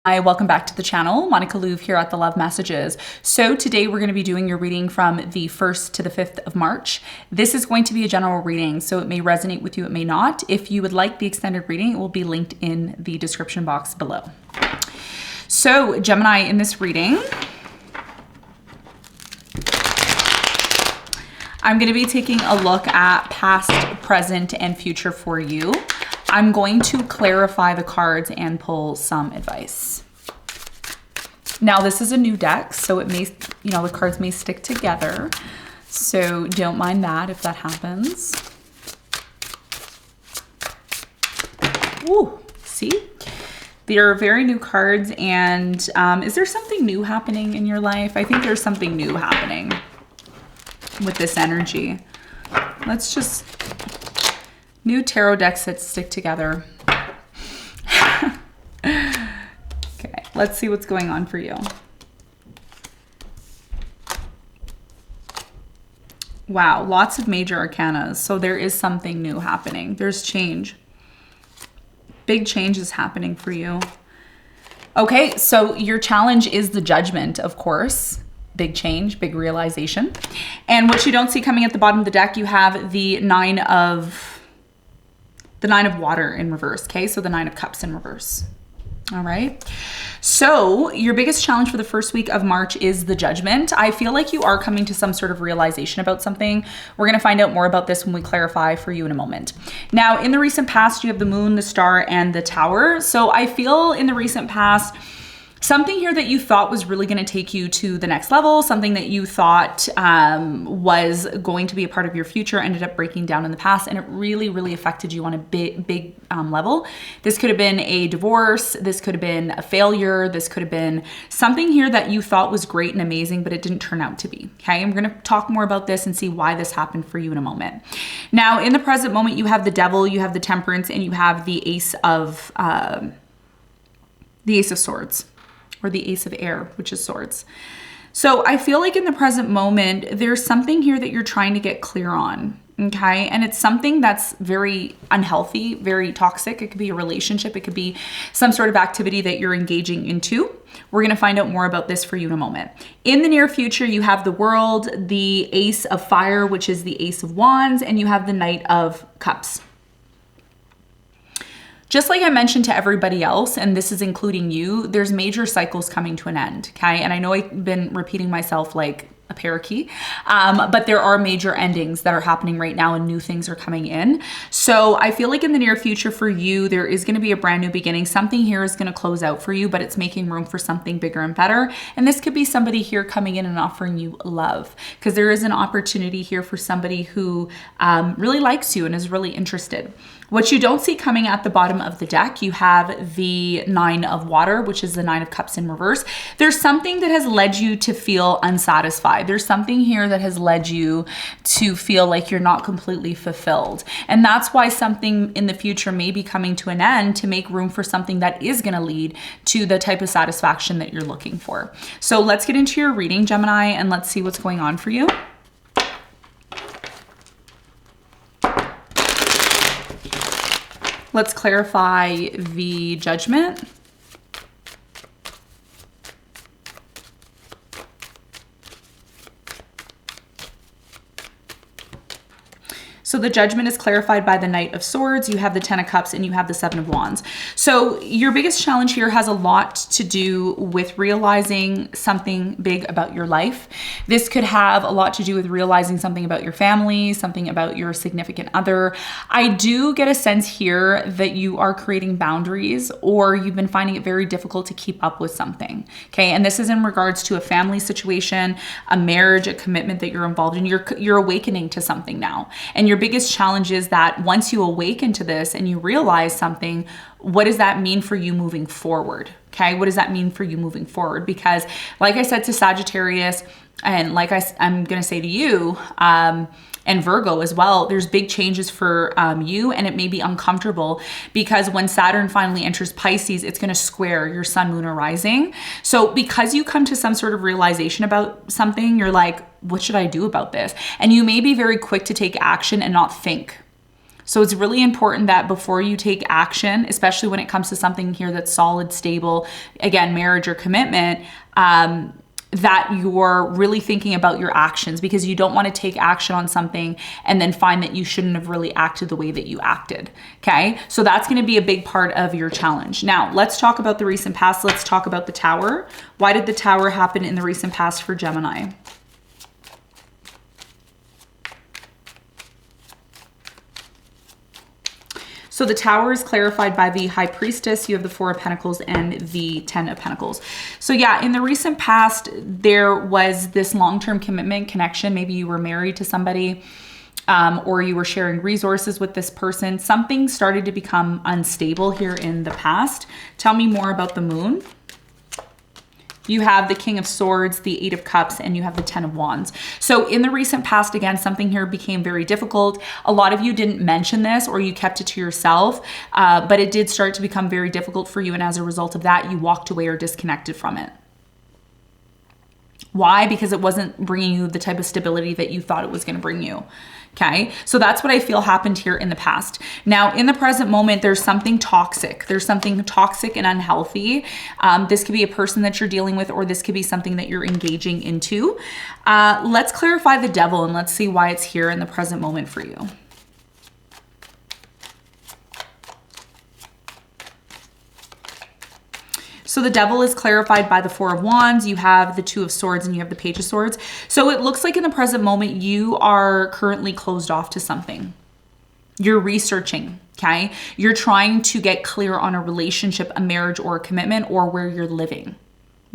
Hi, welcome back to the channel. Monica Louv here at The Love Messages. So today we're going to be doing your reading from the 1st to the 5th of March. This is going to be a general reading, so it may resonate with you, it may not. If you would like the extended reading, it will be linked in the description box below. So Gemini, in this reading, I'm going to be taking a look at past, present, and future for you. I'm going to clarify the cards and pull some advice. Now, this is a new deck, so it may, the cards may stick together. So don't mind that if that happens. Ooh, see? They are very new cards, and is there something new happening in your life? I think there's something new happening with this energy. Let's just... New tarot decks that stick together. Okay, let's see what's going on for you. Wow, lots of major arcanas. So there is something new happening. There's change. Big change is happening for you. Okay, so your challenge is the Judgment, of course. Big change, big realization. And what you don't see coming at the bottom of the deck, you have the Nine of Water in reverse, okay? So the Nine of Cups in reverse, all right? So your biggest challenge for the first week of March is the Judgment. I feel like you are coming to some sort of realization about something. We're gonna find out more about this when we clarify for you in a moment. Now, in the recent past, you have the Moon, the Star, and the Tower. So I feel in the recent past, something here that you thought was really going to take you to the next level, something that you thought was going to be a part of your future ended up breaking down in the past, and it really, really affected you on a big level. This could have been a divorce. This could have been a failure. This could have been something here that you thought was great and amazing, but it didn't turn out to be. Okay, I'm going to talk more about this and see why this happened for you in a moment. Now, in the present moment, you have the Devil, you have the Temperance, and you have the Ace of Swords. Or the Ace of Air, which is Swords. So I feel like in the present moment, there's something here that you're trying to get clear on, okay? And it's something that's very unhealthy, very toxic. It could be a relationship. It could be some sort of activity that you're engaging into. We're gonna find out more about this for you in a moment. In the near future, you have the World, the Ace of Fire, which is the Ace of Wands, and you have the Knight of Cups. Just like I mentioned to everybody else, and this is including you, there's major cycles coming to an end, okay? And I know I've been repeating myself like a parakeet, but there are major endings that are happening right now and new things are coming in. So I feel like in the near future for you, there is gonna be a brand new beginning. Something here is gonna close out for you, but it's making room for something bigger and better. And this could be somebody here coming in and offering you love, because there is an opportunity here for somebody who really likes you and is really interested. What you don't see coming at the bottom of the deck, you have the Nine of Water, which is the Nine of Cups in reverse. There's something that has led you to feel unsatisfied. There's something here that has led you to feel like you're not completely fulfilled. And that's why something in the future may be coming to an end to make room for something that is going to lead to the type of satisfaction that you're looking for. So let's get into your reading, Gemini, and let's see what's going on for you. Let's clarify the Judgment. So the Judgment is clarified by the Knight of Swords, you have the Ten of Cups, and you have the Seven of Wands. So your biggest challenge here has a lot to do with realizing something big about your life. This could have a lot to do with realizing something about your family, something about your significant other. I do get a sense here that you are creating boundaries, or you've been finding it very difficult to keep up with something, okay? And this is in regards to a family situation, a marriage, a commitment that you're involved in. You're awakening to something now. And your biggest challenge is that once you awaken to this and you realize something, what does that mean for you moving forward? Okay, what does that mean for you moving forward? Because like I said to Sagittarius, and like I'm gonna say to you, and Virgo as well, there's big changes for you, and it may be uncomfortable because when Saturn finally enters Pisces, it's gonna square your sun, moon, or rising. So because you come to some sort of realization about something, you're like, what should I do about this? And you may be very quick to take action and not think. So it's really important that before you take action, especially when it comes to something here that's solid, stable, again, marriage or commitment, that you're really thinking about your actions, because you don't want to take action on something and then find that you shouldn't have really acted the way that you acted. Okay. So that's going to be a big part of your challenge. Now let's talk about the recent past. Let's talk about the Tower. Why did the Tower happen in the recent past for Gemini? So the Tower is clarified by the High Priestess. You have the Four of Pentacles and the Ten of Pentacles. So yeah, in the recent past, there was this long-term commitment connection. Maybe you were married to somebody, or you were sharing resources with this person. Something started to become unstable here in the past. Tell me more about the Moon. You have the King of Swords, the Eight of Cups, and you have the Ten of Wands. So in the recent past, again, something here became very difficult. A lot of you didn't mention this, or you kept it to yourself, but it did start to become very difficult for you. And as a result of that, you walked away or disconnected from it. Why? Because it wasn't bringing you the type of stability that you thought it was going to bring you. Okay. So that's what I feel happened here in the past. Now, in the present moment, there's something toxic. There's something toxic and unhealthy. This could be a person that you're dealing with, or this could be something that you're engaging into. Let's clarify the Devil and let's see why it's here in the present moment for you. So the Devil is clarified by the Four of Wands. You have the Two of Swords and you have the Page of Swords. So it looks like in the present moment, you are currently closed off to something. You're researching, okay? You're trying to get clear on a relationship, a marriage, or a commitment, or where you're living.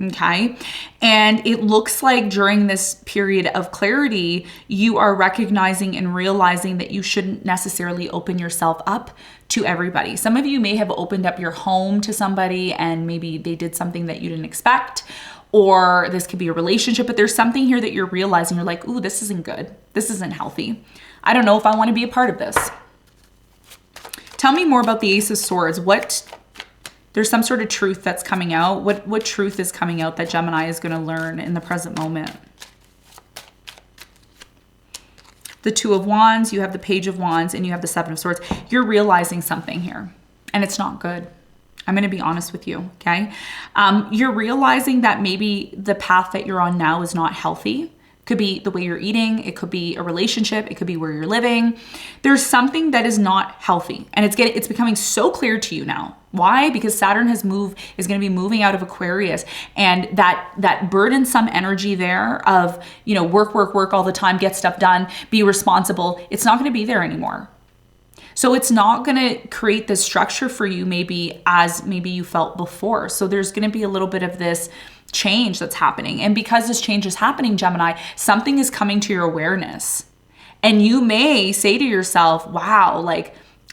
Okay. And it looks like during this period of clarity, you are recognizing and realizing that you shouldn't necessarily open yourself up to everybody. Some of you may have opened up your home to somebody and maybe they did something that you didn't expect, or this could be a relationship, but there's something here that you're realizing. You're like, ooh, this isn't good. This isn't healthy. I don't know if I want to be a part of this. Tell me more about the Ace of Swords. There's some sort of truth that's coming out. What truth is coming out that Gemini is going to learn in the present moment? The Two of Wands, you have the Page of Wands, and you have the Seven of Swords. You're realizing something here, and it's not good. I'm going to be honest with you, okay? You're realizing that maybe the path that you're on now is not healthy. Could be the way you're eating. It could be a relationship. It could be where you're living. There's something that is not healthy, and it's becoming so clear to you now. Why? Because Saturn is going to be moving out of Aquarius, and that burdensome energy there of, work all the time, get stuff done, be responsible. It's not going to be there anymore. So it's not going to create this structure for you maybe as maybe you felt before. So there's going to be a little bit of this change that's happening. And because this change is happening, Gemini, something is coming to your awareness. And you may say to yourself, wow,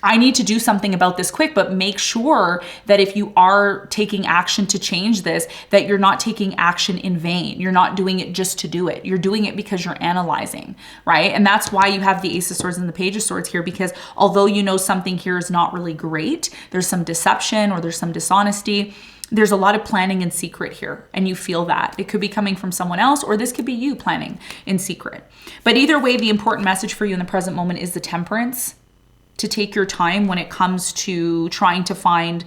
I need to do something about this quick, but make sure that if you are taking action to change this, that you're not taking action in vain. You're not doing it just to do it. You're doing it because you're analyzing, right? And that's why you have the Ace of Swords and the Page of Swords here, because although you know something here is not really great, there's some deception or there's some dishonesty. There's a lot of planning in secret here, and you feel that. It could be coming from someone else, or this could be you planning in secret. But either way, the important message for you in the present moment is the temperance, to take your time when it comes to trying to find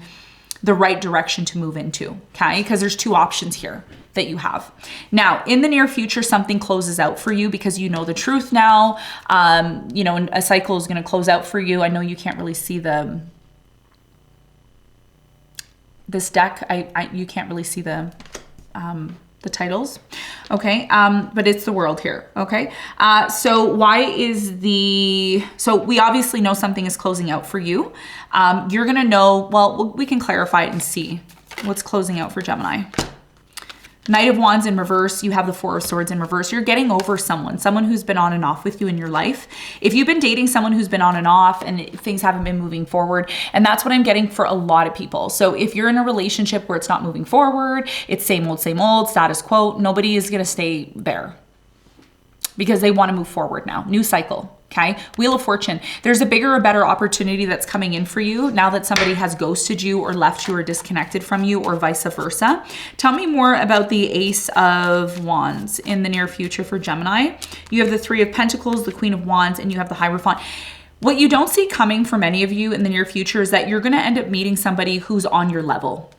the right direction to move into, okay? Because there's two options here that you have. Now, in the near future, something closes out for you because you know the truth now. And a cycle is going to close out for you. I know you can't really see this deck. You can't really see the titles, okay? But it's the World here, okay? So we obviously know something is closing out for you. You're gonna know, well, we can clarify it and see what's closing out for Gemini. Knight of Wands in reverse, you have the Four of Swords in reverse. You're getting over someone who's been on and off with you in your life. If you've been dating someone who's been on and off and things haven't been moving forward, and that's what I'm getting for a lot of people. So if you're in a relationship where it's not moving forward, it's same old, status quo, nobody is gonna stay there because they wanna move forward now. New cycle. Okay, Wheel of Fortune. There's a bigger or better opportunity that's coming in for you now that somebody has ghosted you or left you or disconnected from you, or vice versa. Tell me more about the Ace of Wands in the near future for Gemini. You have the Three of Pentacles, the Queen of Wands, and you have the Hierophant. What you don't see coming for many of you in the near future is that you're going to end up meeting somebody who's on your level.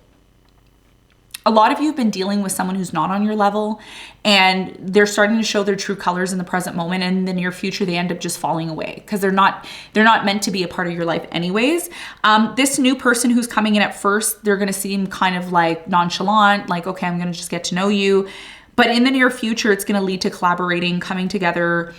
A lot of you have been dealing with someone who's not on your level, and they're starting to show their true colors in the present moment, and in the near future they end up just falling away because they're not meant to be a part of your life anyways. This new person who's coming in at first, they're going to seem kind of like nonchalant, like, okay, I'm going to just get to know you. But in the near future, it's going to lead to collaborating, coming together,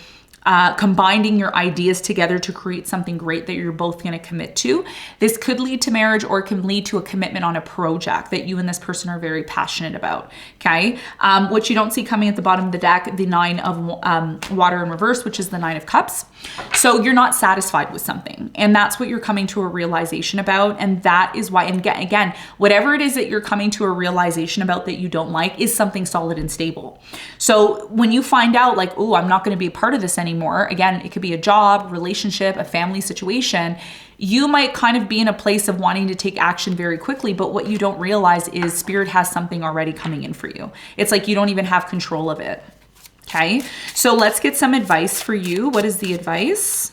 combining your ideas together to create something great that you're both going to commit to. This could lead to marriage, or it can lead to a commitment on a project that you and this person are very passionate about. Okay. What you don't see coming at the bottom of the deck, the 9 of water in reverse, which is the 9 of cups. So you're not satisfied with something, and that's what you're coming to a realization about. And that is why, and again, whatever it is that you're coming to a realization about that you don't like is something solid and stable. So when you find out like, oh, I'm not going to be a part of this anymore, again, it could be a job, relationship, a family situation, you might kind of be in a place of wanting to take action very quickly, but what you don't realize is Spirit has something already coming in for you. It's like you don't even have control of it. Okay, so let's get some advice for you. What is the advice?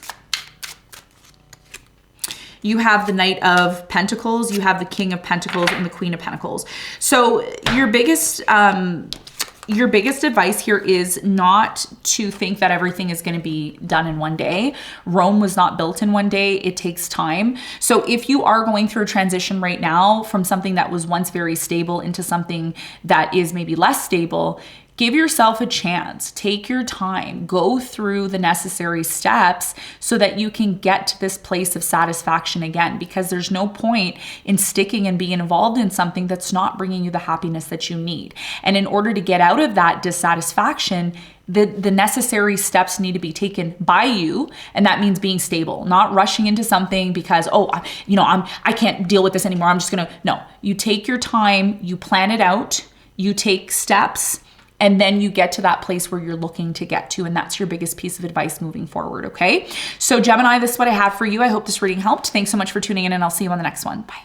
You have the Knight of Pentacles, you have the King of Pentacles, and the Queen of Pentacles. So your biggest advice here is not to think that everything is going to be done in one day. Rome was not built in one day. It takes time. So if you are going through a transition right now from something that was once very stable into something that is maybe less stable, give yourself a chance. Take your time. Go through the necessary steps so that you can get to this place of satisfaction again, because there's no point in sticking and being involved in something that's not bringing you the happiness that you need. And in order to get out of that dissatisfaction, the necessary steps need to be taken by you, and that means being stable, not rushing into something because, oh, I can't deal with this anymore. I'm just gonna, no, you take your time, you plan it out, you take steps, and then you get to that place where you're looking to get to. And that's your biggest piece of advice moving forward. Okay. So Gemini, this is what I have for you. I hope this reading helped. Thanks so much for tuning in, and I'll see you on the next one. Bye.